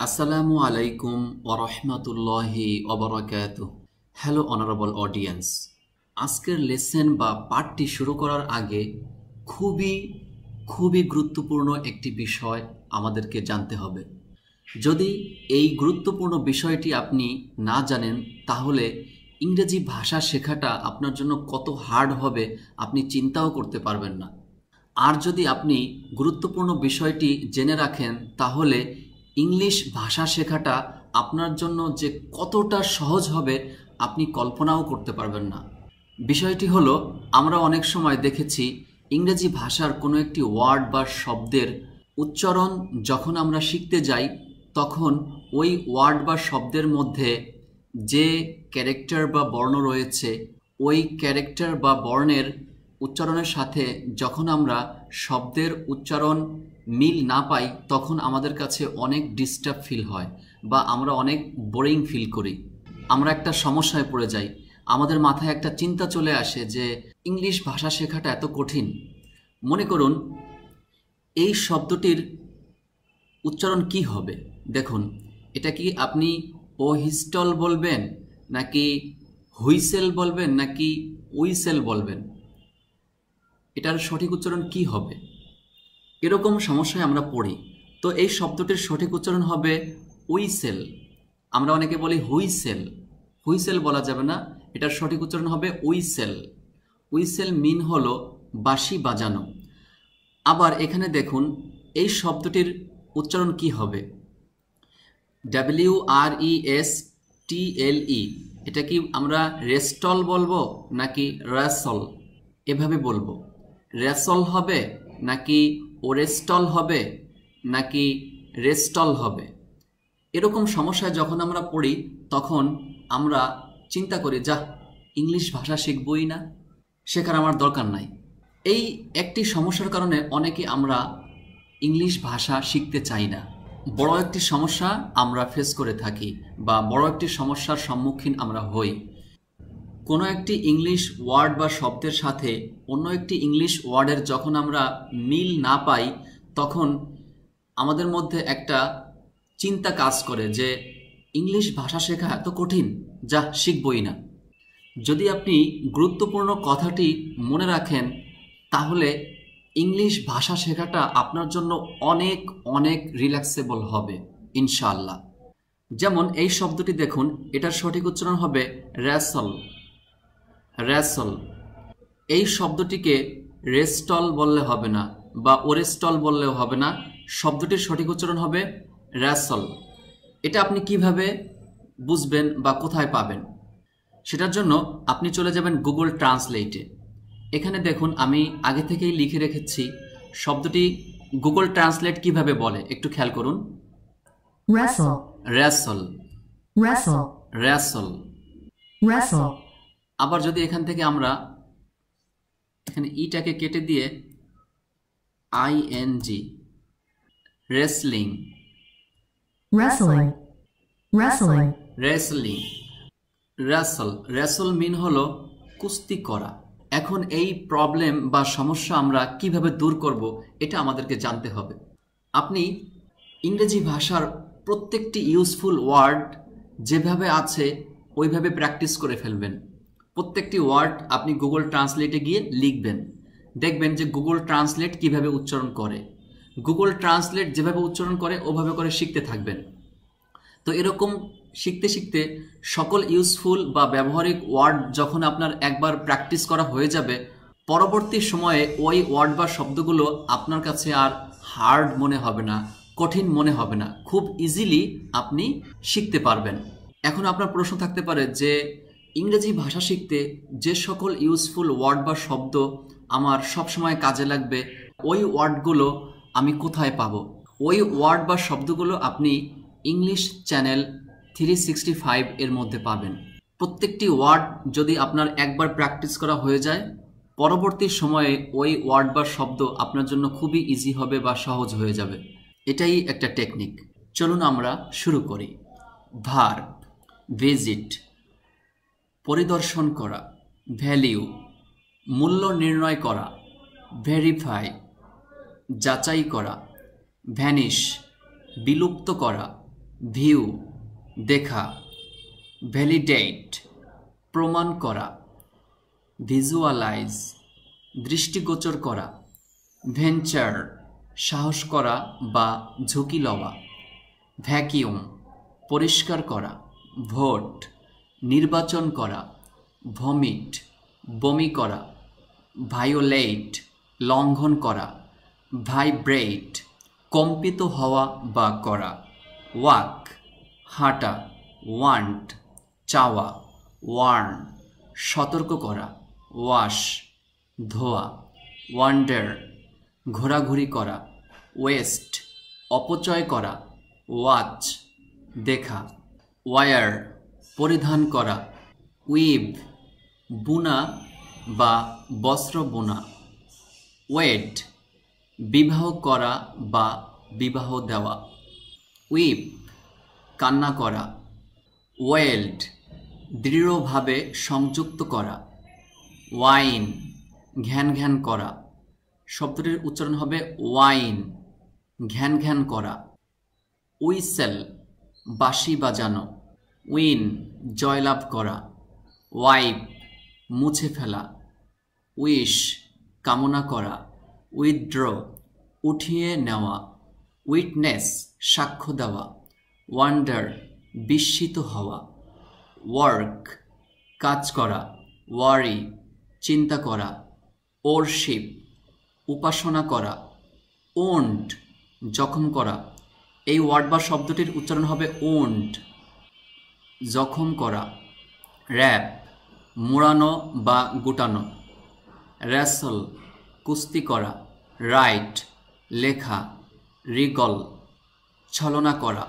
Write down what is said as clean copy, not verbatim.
Assalamu alaikum wa rahmatullahi wa barakatuh. Hello honourable audience, আজকের lesson বা পাঠটি শুরু করার আগে খুবই খুবই গুরুত্বপূর্ণ একটি বিষয় আমাদেরকে জানতে হবে। যদি এই গুরুত্বপূর্ণ বিষয়টি আপনি না জানেন তাহলে ইংরেজি ভাষা শেখাটা আপনার জন্য কত হার্ড হবে আপনি চিন্তাও করতে পারবেন না। আর যদি আপনি গুরুত্বপূর্ণ বিষয়টি জেনে রাখেন তাহলে ইংলিশ ভাষা শেখাটা আপনার জন্য যে কতটা সহজ হবে আপনি কল্পনাও করতে পারবেন না। বিষয়টি হলো, আমরা অনেক সময় দেখেছি ইংরেজি ভাষার কোনো একটি ওয়ার্ড বা শব্দের উচ্চারণ যখন আমরা শিখতে যাই তখন ওই ওয়ার্ড বা শব্দের মধ্যে যে ক্যারেক্টার বা বর্ণ রয়েছে ওই ক্যারেক্টার বা বর্ণের উচ্চারণের সাথে যখন আমরা শব্দের উচ্চারণ মিল না পাই তখন আমাদের কাছে অনেক ডিস্টার্ব ফিল হয় বা আমরা অনেক বোরিং ফিল করি। আমরা একটা সমস্যায় পড়ে যাই, আমাদের মাথায় একটা চিন্তা চলে আসে যে ইংলিশ ভাষা শেখাটা এত কঠিন। মনে করুন এই শব্দটির উচ্চারণ কি হবে। দেখুন, এটা কি আপনি ওহিস্টল বলবেন নাকি হুইসেল বলবেন নাকি উইসেল বলবেন, এটার সঠিক উচ্চারণ কি হবে? এরকম সমস্যায় আমরা পড়ি। তো এই শব্দটির সঠিক উচ্চারণ হবে উইসেল। আমরা অনেকে বলি হুইসেল, হুইসেল বলা যাবে না, এটার সঠিক উচ্চারণ হবে উইসেল। উইসেল মিন হলো বাঁশি বাজানো। আবার এখানে দেখুন এই শব্দটির উচ্চারণ কি হবে, WRESTLE, এটা কি আমরা রেস্টল বলবো নাকি রেসল? এভাবে বলবো, রেসল হবে নাকি ওরেস্টল হবে নাকি রেস্টল হবে? এরকম সমস্যায় যখন আমরা পড়ি তখন আমরা চিন্তা করি, যা ইংলিশ ভাষা শিখবই না, শেখার আমার দরকার নাই। এই একটি সমস্যার কারণে অনেকে আমরা ইংলিশ ভাষা শিখতে চাই না। বড় একটি সমস্যা আমরা ফেস করে থাকি বা বড় একটি সমস্যার সম্মুখীন আমরা হই। কোনো একটি ইংলিশ ওয়ার্ড বা শব্দের সাথে অন্য একটি ইংলিশ ওয়ার্ডের যখন আমরা মিল না পাই তখন আমাদের মধ্যে একটা চিন্তা কাজ করে যে ইংলিশ ভাষা শেখা এত কঠিন, যা শিখবই না। যদি আপনি গুরুত্বপূর্ণ কথাটি মনে রাখেন তাহলে ইংলিশ ভাষা শেখাটা আপনার জন্য অনেক অনেক রিল্যাক্সেবল হবে ইনশাআল্লাহ। যেমন এই শব্দটি দেখুন, এটার সঠিক উচ্চারণ হবে রেসল। রেসল, এই শব্দটিকে রেস্টল বললে হবে না বা ওরেস্টল বললেও হবে না, শব্দটির সঠিক উচ্চারণ হবে রেসল। এটা আপনি কিভাবে বুঝবেন বা কোথায় পাবেন? সেটার জন্য আপনি চলে যাবেন গুগল ট্রান্সলেটে। এখানে দেখুন আমি আগে থেকেই লিখে রেখেছি শব্দটি গুগল ট্রান্সলেট কিভাবে বলে, একটু খেয়াল করুন। wrestle, wrestle, wrestle, wrestle. wrestle, আবার যদি এখান থেকে আমরা এখানে ইটাকে কেটে দিয়ে ING, wrestling, wrestling, wrestling, wrestling, wrestle. Wrestle মিন হলো কুস্তি করা। এখন এই প্রবলেম বা সমস্যা আমরা কিভাবে দূর করব এটা আমাদেরকে জানতে হবে। আপনি ইংরেজি ভাষার প্রত্যেকটি ইউজফুল ওয়ার্ড যেভাবে আছে ওইভাবে প্র্যাকটিস করে ফেলবেন। প্রত্যেকটি ওয়ার্ড আপনি গুগল ট্রান্সলেটে গিয়ে লিখবেন, দেখবেন যে গুগল ট্রান্সলেট কিভাবে উচ্চারণ করে। গুগল ট্রান্সলেট যেভাবে উচ্চারণ করে ওভাবে করে শিখতে থাকবেন। তো এরকম শিখতে শিখতে সকল ইউজফুল বা ব্যবহারিক ওয়ার্ড যখন আপনার একবার প্র্যাকটিস করা হয়ে যাবে পরবর্তী সময়ে ওই ওয়ার্ড বা শব্দগুলো আপনার কাছে আর হার্ড মনে হবে না, কঠিন মনে হবে না, খুব ইজিলি আপনি শিখতে পারবেন। এখন আপনার প্রশ্ন থাকতে পারে যে ইংরেজি ভাষা শিখতে যে সকল ইউজফুল ওয়ার্ড বা শব্দ আমার সবসময় কাজে লাগবে ওই ওয়ার্ডগুলো আমি কোথায় পাবো? ওই ওয়ার্ড বা শব্দগুলো আপনি ইংলিশ চ্যানেল 365 এর মধ্যে পাবেন। প্রত্যেকটি ওয়ার্ড যদি আপনার একবার প্র্যাকটিস করা হয়ে যায় পরবর্তী সময়ে ওই ওয়ার্ড বা শব্দ আপনার জন্য খুবই ইজি হবে বা সহজ হয়ে যাবে। এটাই একটা টেকনিক। চলুন আমরা শুরু করি। ভার্ব, ভিজিট, পরিদর্শন করা, ভ্যালিউ, মূল্য নির্ণয় করা, ভেরিফাই, যাচাই করা, ভ্যানিশ, বিলুপ্ত করা, ভিউ দেখা, ভ্যালিডেট প্রমাণ করা, ভিজুয়ালাইজ দৃষ্টিগোচর করা, ভেঞ্চার সাহস করা বা ঝুঁকি লওয়া, ভ্যাকিউম পরিষ্কার করা, ভোট নির্বাচন করা, ভমিট বমি করা, ভায়োলেট লঙ্ঘন করা, ভাইব্রেট কম্পিত হওয়া বা করা, ওয়াক হাঁটা, ওয়ান্ট চাওয়া, ওয়ার্ন সতর্ক করা, ওয়াশ ধোয়া, ওয়ান্ডার ঘোরাঘুরি করা, ওয়েস্ট অপচয় করা, ওয়াচ দেখা, ওয়ার পরিধান করা, উইভ বুনা বা বস্ত্র বোনা, ওয়েড বিবাহ করা বা বিবাহ দেওয়া, উইপ কান্না করা, ওয়েল্ড দৃঢ়ভাবে সংযুক্ত করা, ওয়াইন ঘ্যান ঘ্যান করা, শব্দটির উচ্চারণ হবে ওয়াইন ঘ্যান ঘ্যান করা, উইসেল বাঁশি বাজানো, উইন জয়লাভ করা, ওয়াইপ মুছে ফেলা, উইশ কামনা করা, উইথড্র উঠিয়ে নেওয়া, উইটনেস সাক্ষ্য দেওয়া, ওয়ান্ডার বিস্মিত হওয়া, ওয়ার্ক কাজ করা, ওয়ারি চিন্তা করা, ওরশিপ উপাসনা করা, ওন্ড জখম করা। এই ওয়ার্ড বা শব্দটির উচ্চারণ হবে ওন্ড জখম করা, র্যাপ মোড়ানো বা গুটানো, র্যাসল কুস্তি করা, রাইট লেখা, রিগল ছলনা করা।